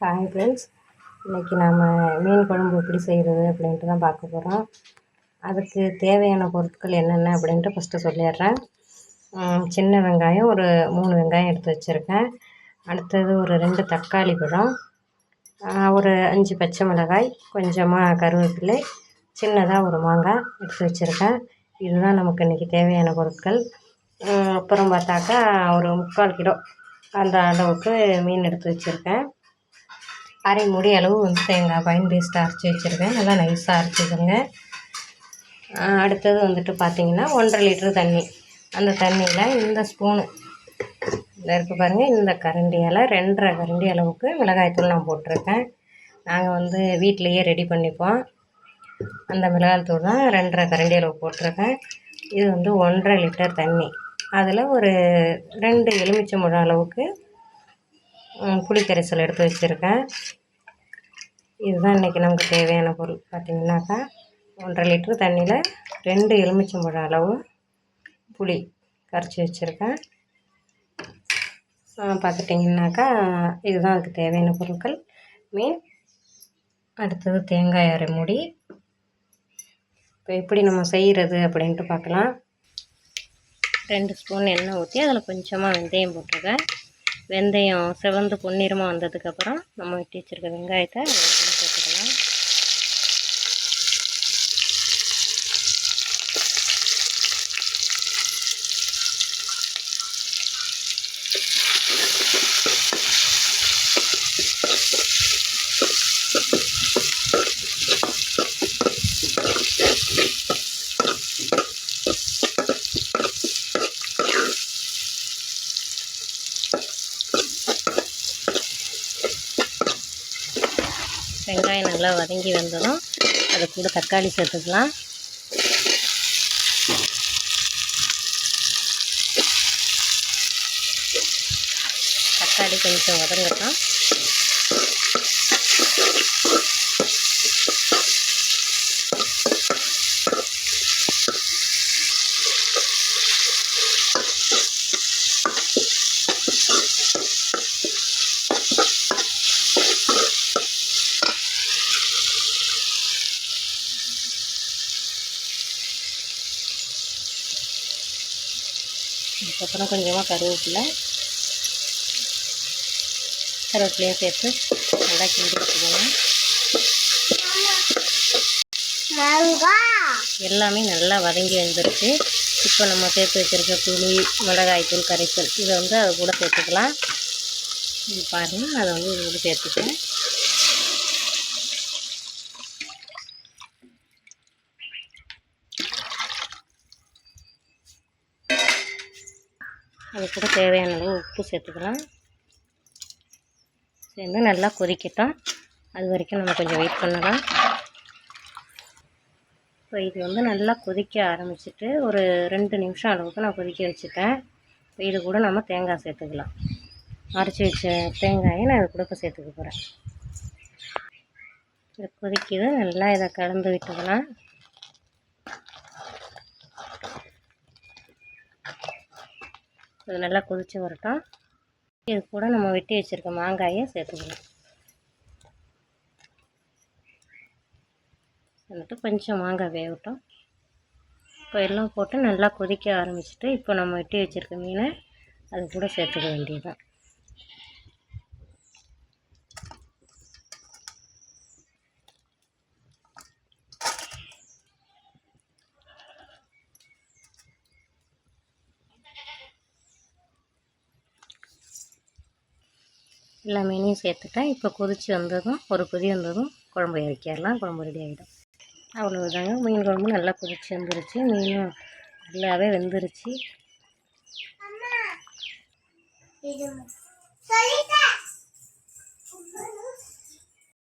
Hi friends, இன்றைக்கி நாம் மீன் குழம்பு எப்படி செய்கிறது அப்படின்ட்டு தான் பார்க்க போகிறோம். அதுக்கு தேவையான பொருட்கள் என்னென்ன அப்படின்ட்டு ஃபஸ்ட்டு சொல்லிடுறேன். சின்ன வெங்காயம் ஒரு 3 வெங்காயம் எடுத்து வச்சுருக்கேன். அடுத்தது ஒரு 2 தக்காளி பழம், ஒரு 5 பச்சை மிளகாய், கொஞ்சமாக கருவேப்பிலை, சின்னதாக ஒரு மாங்காய் எடுத்து வச்சுருக்கேன். இதுதான் நமக்கு இன்றைக்கி தேவையான பொருட்கள். அப்புறம் பார்த்தாக்கா ஒரு 3/4 கிலோ அந்த அளவுக்கு மீன் எடுத்து வச்சுருக்கேன். அரை மூடி அளவு தேங்காய் பைன் பேஸ்ட்டாக அரைச்சி வச்சுருக்கேன். நல்லா நைஸாக அரைச்சிக்கோங்க. அடுத்தது பார்த்திங்கன்னா 1.5 லிட்டரு தண்ணி. அந்த தண்ணியில் இந்த ஸ்பூனு இதில் இருக்குது பாருங்கள், இந்த கரண்டியால் 2.5 கரண்டி அளவுக்கு மிளகாய்த்தூள் நான் போட்டிருக்கேன். நாங்கள் வீட்டிலையே ரெடி பண்ணிப்போம். அந்த மிளகாய்த்தூள் தான் 2.5 கரண்டி அளவு போட்டிருக்கேன். இது 1.5 லிட்டர் தண்ணி. அதில் ஒரு 2 எலுமிச்சம்பழம் அளவுக்கு புளிக்கரைசல் எடுத்து வச்சுருக்கேன். இதுதான் இன்றைக்கி நமக்கு தேவையான பொருள். பார்த்திங்கனாக்கா 1.5 லிட்டரு தண்ணியில் 2 எலுமிச்சம்பழம் அளவு புளி கரைச்சி வச்சுருக்கேன். பார்த்துட்டிங்கனாக்கா இதுதான் அதுக்கு தேவையான பொருட்கள். மீன், அடுத்தது தேங்காய் அரை மூடி. இப்போ எப்படி நம்ம செய்கிறது அப்படின்ட்டு பார்க்கலாம். 2 ஸ்பூன் எண்ணெய் ஊற்றி அதில் கொஞ்சமாக வெந்தயம் போட்டிருக்கேன். வெந்தயம் செவந்து பொன்னிறமாக வந்ததுக்கப்புறம் நம்ம வெட்டி வச்சுருக்க வெங்காயத்தை அதில் சேர்த்துக்கலாம். வெங்காயம் நல்லா வதங்கி வந்ததும் அது கூட தக்காளி சேர்த்துக்கலாம். தக்காளி கொஞ்சம் வதங்கட்டும். அதுக்கப்புறம் கொஞ்சமாக கருவேப்பிலையும் சேர்த்து நல்லா கிண்டி வச்சுக்கணும். எல்லாமே நல்லா வதங்கி வந்துருச்சு. இப்போ நம்ம சேர்த்து வச்சுருக்க புளி, மிளகாய்த்தூள், கரைசல் இதை அது கூட சேர்த்துக்கலாம். இது பாருங்கள், அதை இது கூட சேர்த்துக்கிறேன். அது கூட தேவையான அளவு உப்பு சேர்த்துக்கலாம். சேர்ந்து நல்லா கொதிக்கட்டும். அது வரைக்கும் நம்ம கொஞ்சம் வெயிட் பண்ணலாம். இப்போ இது நல்லா கொதிக்க ஆரம்பிச்சிட்டு ஒரு 2 நிமிஷம் அளவுக்கு நான் கொதிக்க வச்சுட்டேன். இப்போ இது கூட நம்ம தேங்காய் சேர்த்துக்கலாம். அரைச்சி வச்ச தேங்காயை நான் இது கூட இப்போ சேர்த்துக்க போகிறேன். இது கொதிக்குது, நல்லா இதை கலந்து விட்டுக்கலாம். இது நல்லா கொதித்து வரட்டும். இது கூட நம்ம வெட்டி வச்சுருக்க மாங்காயை சேர்த்துக்கலாம். கொஞ்சம் மாங்காய் வேகட்டும். இப்போ எல்லாம் போட்டு நல்லா கொதிக்க ஆரம்பிச்சிட்டு இப்போ நம்ம வெட்டி வச்சுருக்க மீனை அது கூட சேர்த்துக்க வேண்டியதுதான். எல்லா மீனையும் சேர்த்துட்டேன். இப்போ கொதித்து வந்ததும் ஒரு கொதி வந்ததும் குழம்பு இறக்கிடலாம். குழம்பு ரெடி ஆகிடும். அவ்வளோதாங்க. மீன் குழம்பு நல்லா கொதித்து வந்துருச்சு. மீனும் நல்லாவே வெந்துருச்சு.